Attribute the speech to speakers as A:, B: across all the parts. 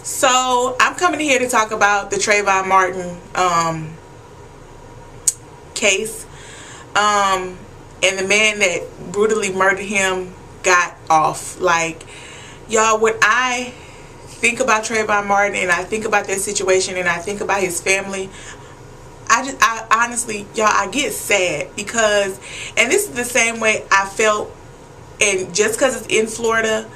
A: So I'm coming here to talk about the Trayvon Martin case, and the man that brutally murdered him got off. Like, y'all, when I think about Trayvon Martin and I think about that situation and I think about his family, I honestly, y'all, I get sad because, and this is the same way I felt, and just because it's in Florida,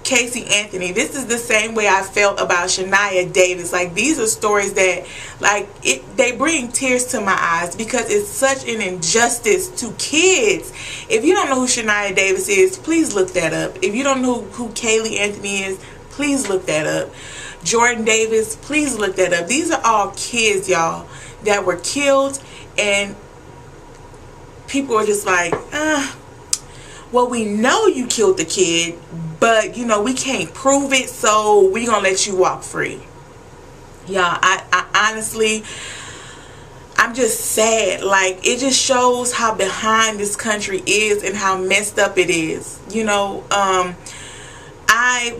A: Casey Anthony, this is the same way I felt about Shania Davis. Like, these are stories that, like, they bring tears to my eyes because it's such an injustice to kids. If you don't know who Shania Davis is, please look that up. If you don't know who Kaylee Anthony is, please look that up. Jordan Davis, please look that up. These are all kids, y'all, that were killed, and people are just like, well, we know you killed the kid, but, you know, we can't prove it, so we're going to let you walk free. Y'all, I honestly, I'm just sad. Like, it just shows how behind this country is and how messed up it is. You know, I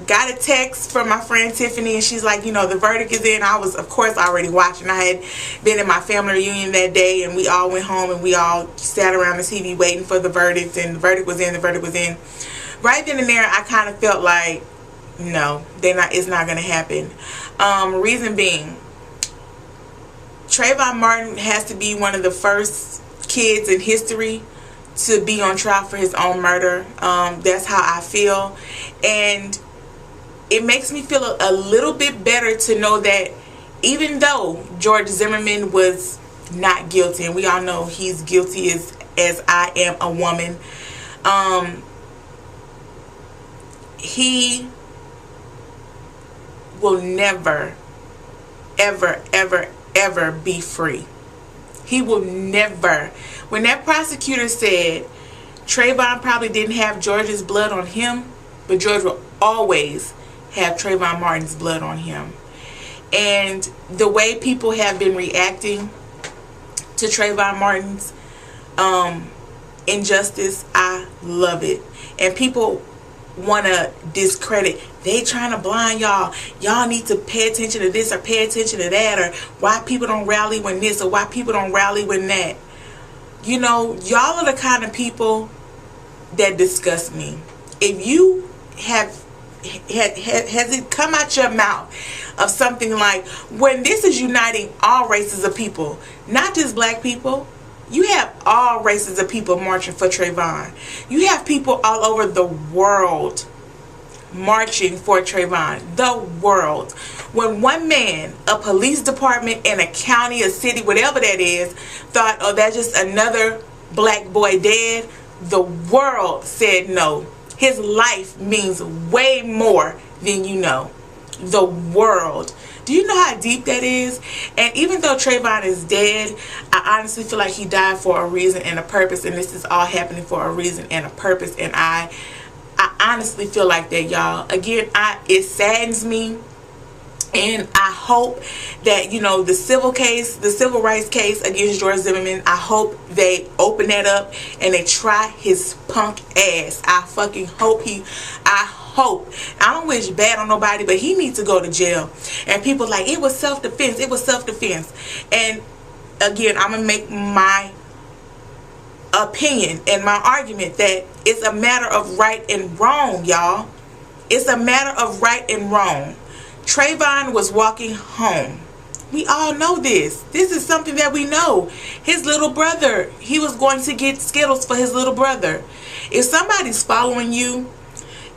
A: got a text from my friend Tiffany, and she's like, you know, the verdict is in. I was, of course, already watching. I had been in my family reunion that day, and we all went home and we all sat around the TV waiting for the verdict, and the verdict was in. The verdict was in. Right then and there, I kind of felt like, no, it's not going to happen. Reason being, Trayvon Martin has to be one of the first kids in history to be on trial for his own murder. That's how I feel. And it makes me feel a little bit better to know that even though George Zimmerman was not guilty, and we all know he's guilty as I am a woman, he will never, ever, ever, ever be free. He will never. When that prosecutor said Trayvon probably didn't have George's blood on him, but George will always have Trayvon Martin's blood on him. And the way people have been reacting to Trayvon Martin's injustice, I love it. And people want to discredit. They trying to blind y'all. Y'all need to pay attention to this or pay attention to that, or why people don't rally when this or why people don't rally when that. You know, y'all are the kind of people that disgust me. If you has it come out your mouth of something like, when this is uniting all races of people, not just black people, you have all races of people marching for Trayvon. You have people all over the world marching for Trayvon. The world. When one man, a police department in a county, a city, whatever that is, thought, oh, that's just another black boy dead, the world said no. His life means way more than you know. The world. Do you know how deep that is? And even though Trayvon is dead, I honestly feel like he died for a reason and a purpose, and this is all happening for a reason and a purpose, and I honestly feel like that, y'all. Again, it saddens me. And I hope that, you know, the civil rights case against George Zimmerman, I hope they open that up and they try his punk ass. I fucking hope I don't wish bad on nobody, but he needs to go to jail. And people like, it was self-defense. It was self-defense. And again, I'm going to make my opinion and my argument that it's a matter of right and wrong, y'all. It's a matter of right and wrong. Trayvon was walking home. We all know this. This is something that we know. His little brother, he was going to get Skittles for his little brother. If somebody's following you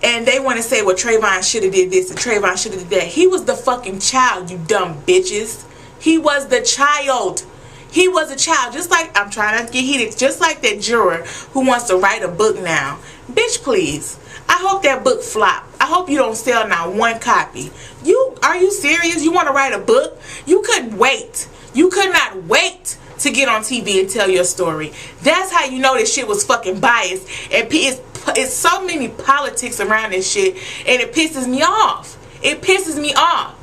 A: and they want to say, well, Trayvon should have did this and Trayvon should have did that. He was the fucking child, you dumb bitches. He was the child. He was a child. Just like, I'm trying not to get heated, just like that juror who wants to write a book now. Bitch, please. I hope that book flop. I hope you don't sell not one copy. Are you serious? You want to write a book? You couldn't wait. You could not wait to get on TV and tell your story. That's how you know this shit was fucking biased. And it's so many politics around this shit, and it pisses me off. It pisses me off.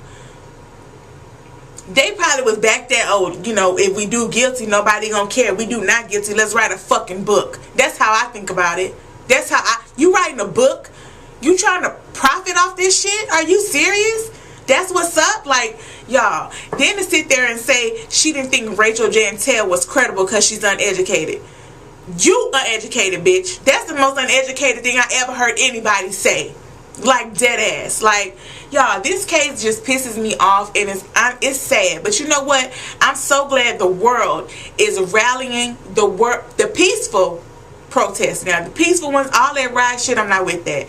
A: They probably was back there, oh, you know, if we do guilty, nobody gonna care. We do not guilty, let's write a fucking book. That's how I think about it. That's how you writing a book? You trying to profit off this shit? Are you serious? That's what's up? Like, y'all. Then to sit there and say she didn't think Rachel Jantel was credible because she's uneducated. You uneducated, bitch. That's the most uneducated thing I ever heard anybody say. Like, dead ass. Like, y'all, this case just pisses me off, and it's sad. But you know what? I'm so glad the world is rallying the peaceful protests. Now, the peaceful ones, all that riot shit, I'm not with that.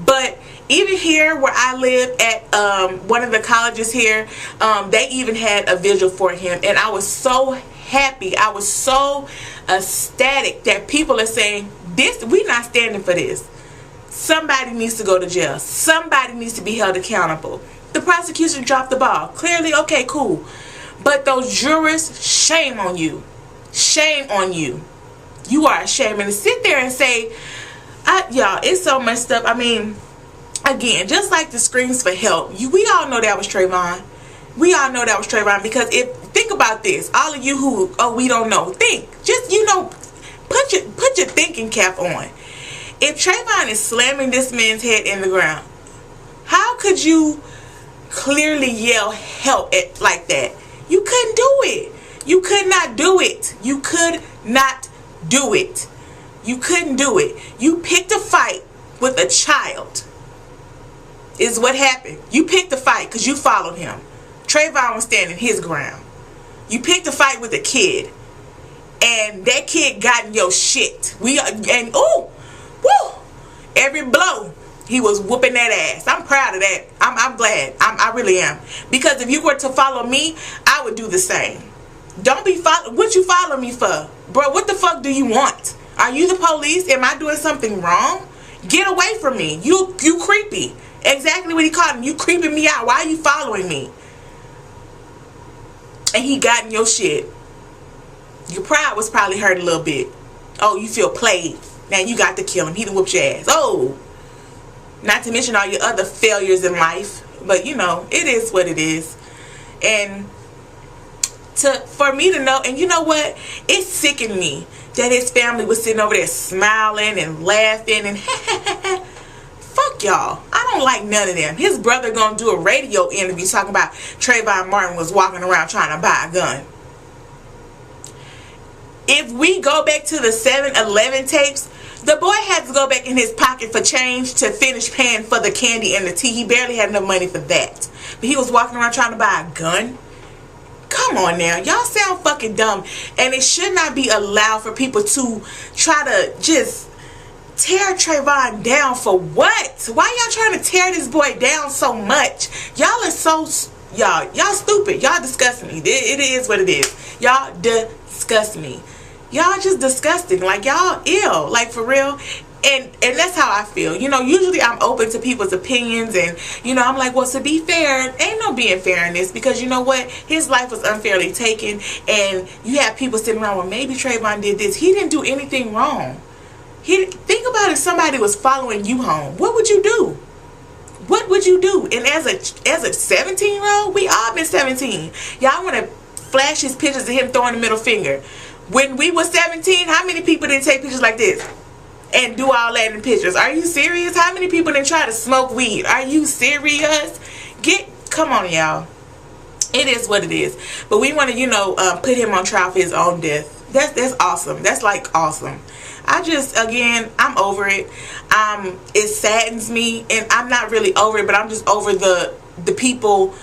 A: But even here where I live at one of the colleges here, they even had a vigil for him, and I was so happy. I was so ecstatic that people are saying, we're not standing for this. Somebody needs to go to jail. Somebody needs to be held accountable. The prosecution dropped the ball. Clearly, okay, cool. But those jurors, shame on you. Shame on you. You are ashamed. And to sit there and say, y'all, it's so messed up. I mean, again, just like the screams for help, we all know that was Trayvon. We all know that was Trayvon, because think about this, all of you who, we don't know, think. Just, put your thinking cap on. If Trayvon is slamming this man's head in the ground, how could you clearly yell help like that? You couldn't do it. You could not do it. You could not do it. You couldn't do it. You picked a fight with a child, is what happened. You picked a fight because you followed him. Trayvon was standing his ground. You picked a fight with a kid, and that kid got in your shit. Every blow, he was whooping that ass. I'm proud of that. I'm glad. I really am. Because if you were to follow me, I would do the same. Don't be what you follow me for? Bro, what the fuck do you want? Are you the police? Am I doing something wrong? Get away from me. You creepy. Exactly what he called him. You creeping me out. Why are you following me? And he got in your shit. Your pride was probably hurt a little bit. Oh, you feel played. Now you got to kill him. He done whooped your ass. Oh. Not to mention all your other failures in life. But, it is what it is. And for me to know, and you know what? It sickened me that his family was sitting over there smiling and laughing and fuck y'all. I don't like none of them. His brother gonna do a radio interview talking about Trayvon Martin was walking around trying to buy a gun. If we go back to the 7-Eleven tapes, the boy had to go back in his pocket for change to finish paying for the candy and the tea. He barely had enough money for that. But he was walking around trying to buy a gun. Come on now. Y'all sound fucking dumb. And it should not be allowed for people to try to just tear Trayvon down for what? Why y'all trying to tear this boy down so much? Y'all are so... Y'all stupid. Y'all disgust me. It is what it is. Y'all disgust me. Y'all just disgusting. Like, y'all ill. Like, for real. And that's how I feel. Usually I'm open to people's opinions, and I'm like, well, to be fair, ain't no being fair in this, because you know what, his life was unfairly taken, and you have people sitting around, well, maybe Trayvon did this. He didn't do anything wrong. Think about if somebody was following you home. What would you do? What would you do? And as a 17-year-old, we all been 17. Y'all want to flash his pictures of him throwing the middle finger. When we were 17, how many people didn't take pictures like this and do all that in pictures? Are you serious? How many people didn't try to smoke weed? Are you serious? Come on, y'all. It is what it is. But we want to, put him on trial for his own death. That's awesome. That's like awesome. Again, I'm over it. It saddens me, and I'm not really over it, but I'm just over the people,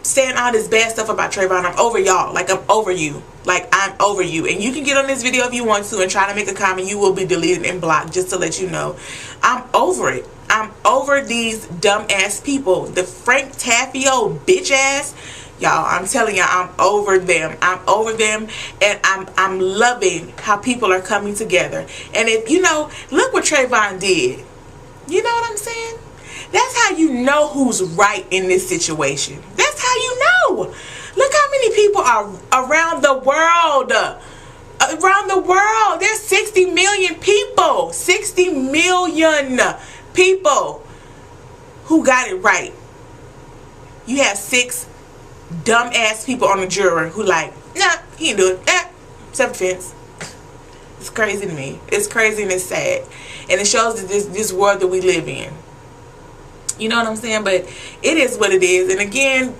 A: saying all this bad stuff about Trayvon. I'm over y'all. Like, I'm over you. Like, I'm over you. And you can get on this video if you want to and try to make a comment. You will be deleted and blocked, just to let you know. I'm over it. I'm over these dumbass people. The Frank Taffio bitch ass. Y'all, I'm telling y'all, I'm over them. I'm over them, and I'm loving how people are coming together. And if look what Trayvon did. You know what I'm saying? That's how you know who's right in this situation. That's how you know. Look how many people are around the world. Around the world. There's 60 million people. 60 million people who got it right. You have 6 dumbass people on the jury who like, nah, he didn't do it. Self-defense. It's crazy to me. It's crazy and it's sad. And it shows that this world that we live in. You know what I'm saying? But it is what it is. And again,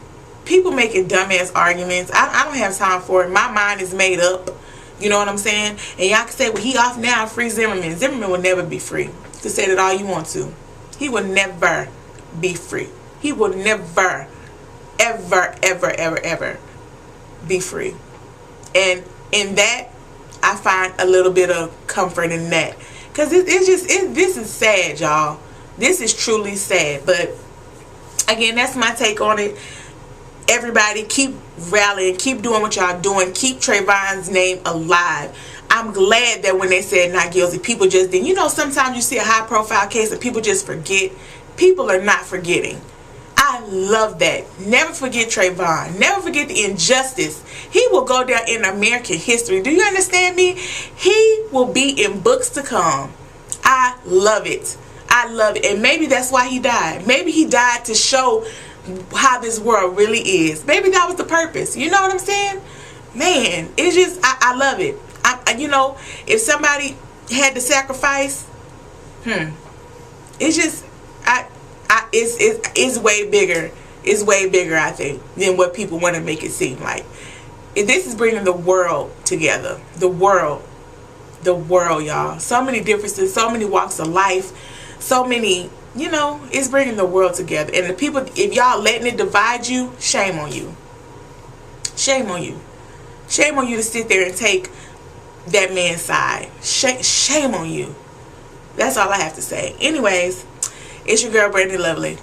A: people making dumbass arguments. I don't have time for it. My mind is made up. You know what I'm saying? And y'all can say, well, he off now, free Zimmerman. Zimmerman will never be free. You can say that all you want to. He will never be free. He will never, ever, ever, ever, ever be free. And in that, I find a little bit of comfort in that. Because this is sad, y'all. This is truly sad. But again, that's my take on it. Everybody keep rallying, keep doing what y'all doing, keep Trayvon's name alive. I'm glad that when they said not guilty, people just didn't. You know, sometimes you see a high profile case and people just forget. People are not forgetting. I love that. Never forget Trayvon. Never forget the injustice. He will go down in American history. Do you understand me? He will be in books to come. I love it. I love it. And maybe that's why he died. Maybe he died to show how this world really is. Maybe that was the purpose. You know what I'm saying? Man, it's just, I love it. You know, if somebody had to sacrifice, it's just, it's way bigger. It's way bigger, I think, than what people want to make it seem like. And this is bringing the world together. The world, y'all. So many differences, so many walks of life, so many, you know, it's bringing the world together. And the people, if y'all letting it divide you, shame on you. Shame on you. Shame on you to sit there and take that man's side. Shame on you. That's all I have to say. Anyways, it's your girl, Brandy Lovely.